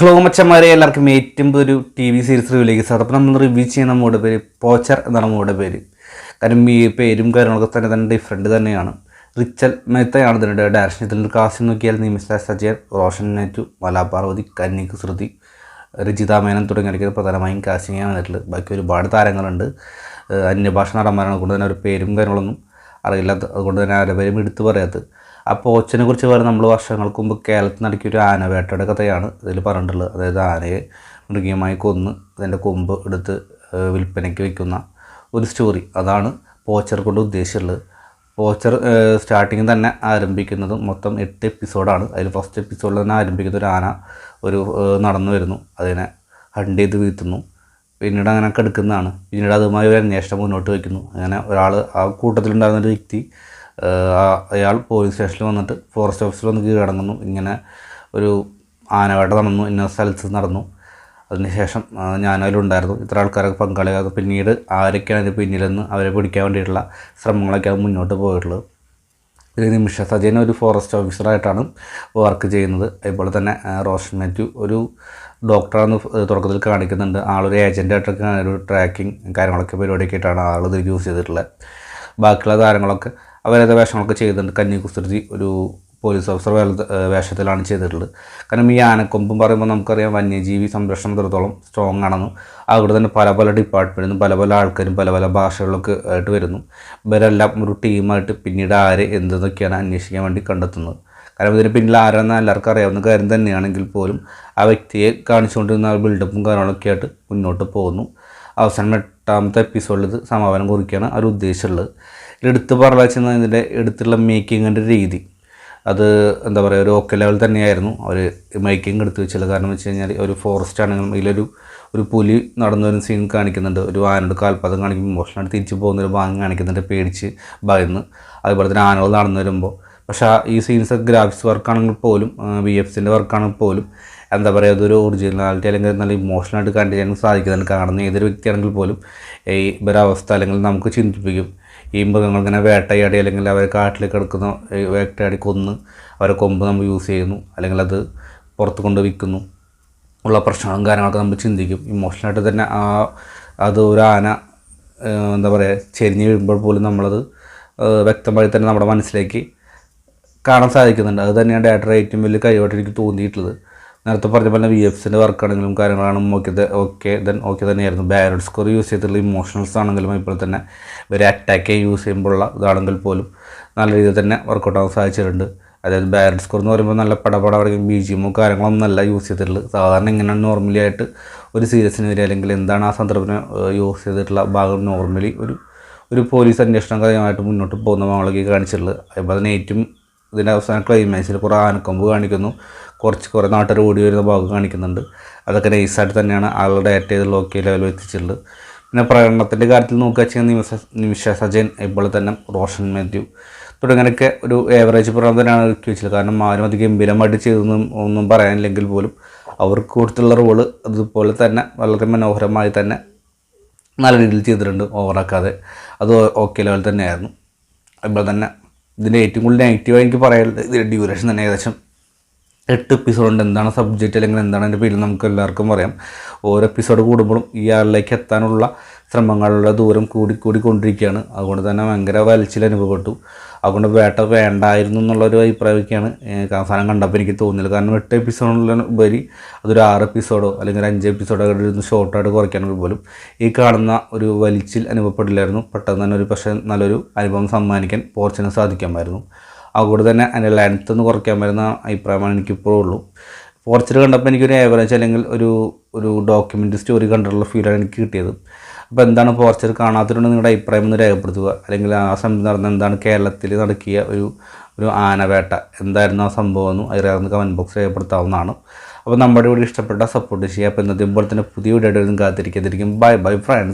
Hello മച്ചന്മാരെ, എല്ലാവർക്കും ഏറ്റവും ഒരു ടി വി സീരീസ് റിവ്യൂലേക്ക് സാർ. അപ്പോൾ നമ്മൾ റിവ്യൂ ചെയ്യുന്ന നമ്മുടെ പേര് പോച്ചർ എന്നാണ് നമ്മുടെ പേര്. കാരണം ഈ പേരും കാര്യങ്ങളൊക്കെ തന്നെ ഡിഫറെൻറ്റ് തന്നെയാണ്. റിച്ചൽ മെഹ്തയാണ് ഇതിൻ്റെ ഡയറക്ഷൻ. ഇതിൻ്റെ കാസ്റ്റ് നോക്കിയാൽ നിമിഷ സജയൻ, റോഷൻ മാത്യു, മലാപാർവതി, കന്യക് ശ്രുതി, രജിത മേനൻ തുടങ്ങിയവർക്ക് പ്രധാനമായും കാസ്റ്റിംഗ് ചെയ്യാൻ വന്നിട്ടുള്ളത്. ബാക്കി ഒരുപാട് താരങ്ങളുണ്ട്. അന്യഭാഷ നടന്മാരാണ്. അതുകൊണ്ട് തന്നെ ഒരു പേരും കാര്യങ്ങളൊന്നും അറിയില്ലാത്ത, അതുകൊണ്ട് തന്നെ അവരുടെ പേരും എടുത്തു പറയാത്തത്. ആ പോച്ചനെ കുറിച്ച് പറയുന്നത് നമ്മൾ വർഷങ്ങൾക്ക് മുമ്പ് കേരളത്തിൽ നടക്കിയ ഒരു ആനവേട്ടയുടെ കഥയാണ് ഇതിൽ പറഞ്ഞിട്ടുള്ളത്. അതായത് ആനയെ മൃഗീയമായി കൊന്ന് അതിൻ്റെ കൊമ്പ് എടുത്ത് വിൽപ്പനയ്ക്ക് വയ്ക്കുന്ന ഒരു സ്റ്റോറി. അതാണ് പോച്ചർ കൊണ്ട് ഉദ്ദേശിച്ചുള്ളത്. പോച്ചർ സ്റ്റാർട്ടിങ് തന്നെ ആരംഭിക്കുന്നത് മൊത്തം 8 എപ്പിസോഡാണ്. അതിൽ ഫസ്റ്റ് എപ്പിസോഡിൽ തന്നെ ആരംഭിക്കുന്ന ഒരു ആന നടന്നു വരുന്നു, അതിനെ ഹണ്ട് ചെയ്ത് വീഴ്ത്തുന്നു, പിന്നീട് അങ്ങനെ എടുക്കുന്നതാണ്. പിന്നീട് അതുമായി ഒരു അന്വേഷണം മുന്നോട്ട് വയ്ക്കുന്നു. അങ്ങനെ ഒരാൾ, ആ കൂട്ടത്തിലുണ്ടായിരുന്നൊരു വ്യക്തി, അയാൾ പോലീസ് സ്റ്റേഷനിൽ വന്നിട്ട് ഫോറസ്റ്റ് ഓഫീസർ വന്ന് കീഴടങ്ങുന്നു. ഇങ്ങനെ ഒരു ആനവേട്ട നടന്നു, ഇന്ന സ്ഥലത്ത് നടന്നു, അതിനുശേഷം ഞാനതിലുണ്ടായിരുന്നു, ഇത്ര ആൾക്കാരൊക്കെ പങ്കാളിയാകും. പിന്നീട് ആരൊക്കെയാണ് അതിന് പിന്നിലെന്ന് അവരെ പിടിക്കാൻ വേണ്ടിയിട്ടുള്ള ശ്രമങ്ങളൊക്കെയാണ് മുന്നോട്ട് പോയിട്ടുള്ളത്. ഇതിൽ നിമിഷ സജയൻ ഒരു ഫോറസ്റ്റ് ഓഫീസറായിട്ടാണ് വർക്ക് ചെയ്യുന്നത്. അതുപോലെ തന്നെ റോഷൻ മാത്യു ഒരു ഡോക്ടറാണെന്ന് തുടക്കത്തിൽ കാണിക്കുന്നുണ്ട്. ആളൊരു ഏജൻറ്റായിട്ടൊക്കെ ഒരു ട്രാക്കിങ് കാര്യങ്ങളൊക്കെ പരിപാടിയൊക്കെ ആയിട്ടാണ് ആളിത് യൂസ് ചെയ്തിട്ടുള്ളത്. ബാക്കിയുള്ള താരങ്ങളൊക്കെ അവരേത് വേഷങ്ങളൊക്കെ ചെയ്തിട്ടുണ്ട്. കന്യക് ശ്രുതി ഒരു പോലീസ് ഓഫീസർ വേഷത്തിലാണ് ചെയ്തിട്ടുള്ളത്. കാരണം ഈ ആനക്കൊമ്പും പറയുമ്പോൾ നമുക്കറിയാം വന്യജീവി സംരക്ഷണം എത്രത്തോളം സ്ട്രോങ് ആണെന്നും അവിടെ തന്നെ പല പല ഡിപ്പാർട്ട്മെൻറ്റിൽ പല പല ആൾക്കാരും പല പല ഭാഷകളിലൊക്കെ ആയിട്ട് വരുന്നു. ഇവരെല്ലാം ഒരു ടീമായിട്ട് പിന്നീട് ആര് എന്തെന്നൊക്കെയാണ് അന്വേഷിക്കാൻ വേണ്ടി കണ്ടെത്തുന്നത്. കാരണം ഇതിന് പിന്നിൽ ആരാണെന്ന് എല്ലാവർക്കും അറിയാവുന്ന കാര്യം തന്നെയാണെങ്കിൽ പോലും ആ വ്യക്തിയെ കാണിച്ചുകൊണ്ടിരുന്ന ബിൽഡപ്പും കാര്യങ്ങളൊക്കെ ആയിട്ട് മുന്നോട്ട് പോകുന്നു. അവസാനം 8ാമത്തെ എപ്പിസോഡിൽ ഇത് സമാപനം കുറിക്കുകയാണ് അവർ ഉദ്ദേശിച്ചുള്ളത്. എടുത്ത് പറഞ്ഞു ഇതിൻ്റെ എടുത്തുള്ള മേക്കിങ്ങിൻ്റെ രീതി, അത് എന്താ പറയുക, ഒരു ഓക്കെ ലെവൽ തന്നെയായിരുന്നു അവർ മേക്കിംഗ് എടുത്ത് വെച്ചുള്ളത്. കാരണം എന്ന് വെച്ച് കഴിഞ്ഞാൽ ഒരു ഫോറസ്റ്റ് ആണെങ്കിലും ഇതിലൊരു പുലി നടന്നു വരുന്ന സീൻ കാണിക്കുന്നുണ്ട്. ഒരു ആനയുടെ കാൽപാദം കാണിക്കുമ്പോൾ ഇമോഷണലായിട്ട് തിരിച്ചു പോകുന്നൊരു ഭാഗം കാണിക്കുന്നുണ്ട്, പേടിച്ച് ഭയന്ന്. അതുപോലെ തന്നെ ആനകൾ നടന്നു വരുമ്പോൾ. പക്ഷേ ഈ സീൻസ് ഗ്രാഫിക്സ് വർക്കാണെങ്കിൽ പോലും VFXൻ്റെ വർക്കാണെങ്കിൽ പോലും എന്താ പറയുക, അതൊരു ഒറിജിനാലിറ്റി അല്ലെങ്കിൽ നല്ല ഇമോഷണലായിട്ട് കണ്ടു ചെയ്യാൻ സാധിക്കുന്നുണ്ട്. കാണുന്ന ഏതൊരു വ്യക്തിയാണെങ്കിൽ പോലും ഈ ഒരവസ്ഥ അല്ലെങ്കിൽ നമുക്ക് ചിന്തിപ്പിക്കും. ഈ മൃഗങ്ങൾ ഇങ്ങനെ വേട്ടയാടി അല്ലെങ്കിൽ അവരെ കാട്ടിലേക്ക് എടുക്കുന്ന വേട്ടയാടി കൊന്ന് അവരെ കൊമ്പ് നമ്മൾ യൂസ് ചെയ്യുന്നു, അല്ലെങ്കിൽ അത് പുറത്ത് കൊണ്ട് വിൽക്കുന്നു ഉള്ള പ്രശ്നങ്ങളും കാര്യങ്ങളൊക്കെ നമ്മൾ ചിന്തിക്കും. ഇമോഷണലായിട്ട് തന്നെ അത് ഒരു ആന എന്താ പറയുക ചെരിഞ്ഞ് വീഴുമ്പോൾ പോലും നമ്മളത് വ്യക്തമായി തന്നെ നമ്മുടെ മനസ്സിലേക്ക് കാണാൻ സാധിക്കുന്നുണ്ട്. അത് തന്നെയാണ് ഡയറക്ടറുടെ ഏറ്റവും വലിയ കഴിവായിട്ട് എനിക്ക് തോന്നിയിട്ടുള്ളത്. നേരത്തെ പറഞ്ഞ പോലെ VFXൻ്റെ വർക്കാണെങ്കിലും കാര്യങ്ങളാണെങ്കിലും ഓക്കെ തന്നെയായിരുന്നു. ബാക്ക്ഗ്രൗണ്ട് സ്കോർ യൂസ് ചെയ്തിട്ടുള്ള ഇമോഷണൽസ് ആണെങ്കിലും ഇപ്പോൾ തന്നെ ഒരു അറ്റാക്ക് യൂസ് ചെയ്യുമ്പോഴുള്ള ഇതാണെങ്കിൽ പോലും നല്ല രീതിയിൽ തന്നെ വർക്കൗട്ട് ആവാൻ സാധിച്ചിട്ടുണ്ട്. അതായത് ബാക്ക്ഗ്രൗണ്ട് സ്കോർ എന്ന് പറയുമ്പോൾ നല്ല പടപട BGM കാര്യങ്ങളൊന്നും നല്ല യൂസ് ചെയ്തിട്ടുള്ളത്. സാധാരണ ഇങ്ങനെയാണ് നോർമലി ആയിട്ട് ഒരു സീരീസിന് വരിക, അല്ലെങ്കിൽ എന്താണ് ആ സന്ദർഭത്തിന് യൂസ് ചെയ്തിട്ടുള്ള ഭാഗം നോർമലി ഒരു പോലീസ് അന്വേഷണം കാര്യമായിട്ട് മുന്നോട്ട് പോകുന്ന ഭാഗങ്ങളൊക്കെ കാണിച്ചിട്ടുള്ളത്. അതുപോലെ തന്നെ ഏറ്റവും ഇതിൻ്റെ അവസാന ക്ലൈമാക്സിൽ കുറേ ആനക്കൊമ്പ് കാണിക്കുന്നു, കുറേ നാട്ടുകാർ ഓടി വരുന്ന ഭാഗം കാണിക്കുന്നുണ്ട്. അതൊക്കെ നൈസായിട്ട് തന്നെയാണ് ആളുടെ ഡയറ്റ് ചെയ്തുള്ള ഓക്കെ ലെവൽ എത്തിച്ചിട്ടുള്ളത്. പിന്നെ പ്രകടനത്തിൻ്റെ കാര്യത്തിൽ നോക്കുക വെച്ചാൽ നിമിഷ സജയൻ, അതുപോലെ തന്നെ റോഷൻ മാത്യു തുടങ്ങിയൊക്കെ ഒരു ഏവറേജ് പ്രകടനം തന്നെയാണ് ഒരുക്കി വെച്ചത്. കാരണം ആരും അധികം ഗംഭീരമായിട്ട് ചെയ്തൊന്നും ഒന്നും പറയാനില്ലെങ്കിൽ പോലും അവർക്ക് കൊടുത്തുള്ള റോള് അതുപോലെ തന്നെ വളരെ മനോഹരമായി തന്നെ നല്ല രീതിയിൽ ചെയ്തിട്ടുണ്ട്, ഓവറാക്കാതെ. അത് ഓക്കെ ലെവൽ തന്നെയായിരുന്നു. അതുപോലെ തന്നെ ഇതിൻ്റെ ഏറ്റവും കൂടുതൽ നെഗറ്റീവായി എനിക്ക് പറയാനുള്ളത് ഇതിൻ്റെ ഡ്യൂറേഷൻ തന്നെ. ഏകദേശം 8 എപ്പിസോഡുണ്ട്. എന്താണ് സബ്ജക്റ്റ് അല്ലെങ്കിൽ എന്താണ് അതിൻ്റെ പേര് നമുക്ക് എല്ലാവർക്കും അറിയാം. ഓരോ എപ്പിസോഡ് കൂടുമ്പോഴും ഈ ആളിലേക്ക് എത്താനുള്ള ശ്രമങ്ങളുടെ ദൂരം കൂടിക്കൊണ്ടിരിക്കുകയാണ്. അതുകൊണ്ട് തന്നെ ഭയങ്കര വലിച്ചിൽ അനുഭവപ്പെട്ടു. അതുകൊണ്ട് വേട്ട വേണ്ടായിരുന്നു എന്നുള്ളൊരു അഭിപ്രായമൊക്കെയാണ് അവസാനം കണ്ടപ്പോൾ എനിക്ക് തോന്നിയത്. കാരണം 8 എപ്പിസോഡിലുപരി അതൊരു 6 എപ്പിസോഡോ അല്ലെങ്കിൽ ഒരു 5 എപ്പിസോഡോ ഇരുന്ന് ഷോർട്ടായിട്ട് കുറയ്ക്കാണെങ്കിൽ പോലും ഈ കാണുന്ന ഒരു വലിച്ചിൽ അനുഭവപ്പെടില്ലായിരുന്നു. പെട്ടെന്ന് തന്നെ പക്ഷേ നല്ലൊരു അനുഭവം സമ്മാനിക്കാൻ പോർച്ചിന് സാധിക്കാമായിരുന്നു. അതുകൊണ്ട് തന്നെ അതിൻ്റെ ലെങ്ത്ത് ഒന്ന് കുറയ്ക്കാൻ പറ്റുന്ന അഭിപ്രായമാണ് എനിക്കിപ്പോഴും ഉള്ളൂ. പോർച്ചിൽ കണ്ടപ്പോൾ എനിക്കൊരു ഏവറേജ് അല്ലെങ്കിൽ ഒരു ഡോക്യുമെൻ്ററി സ്റ്റോറി കണ്ടിട്ടുള്ള ഫീലാണ് എനിക്ക് കിട്ടിയത്. അപ്പോൾ എന്താണ് പോർച്ചർ കാണാത്തതുകൊണ്ട് നിങ്ങളുടെ അഭിപ്രായം ഒന്ന് രേഖപ്പെടുത്തുക. അല്ലെങ്കിൽ ആ സമയത്ത് നടന്ന എന്താണ് കേരളത്തിൽ നടക്കിയ ഒരു ആനവേട്ട എന്തായിരുന്നു ആ സംഭവം എന്നും അതിനകത്ത് കമൻറ്റ് ബോക്സ് രേഖപ്പെടുത്താവുന്നതാണ്. അപ്പോൾ നമ്മുടെ ഇവിടെ ഇഷ്ടപ്പെട്ട സപ്പോർട്ട് ചെയ്യുക. അപ്പോൾ ഇന്നത്തെ പോലെ തന്നെ പുതിയ വീഡിയോ കാത്തിരിക്കാതിരിക്കും. Bye friends.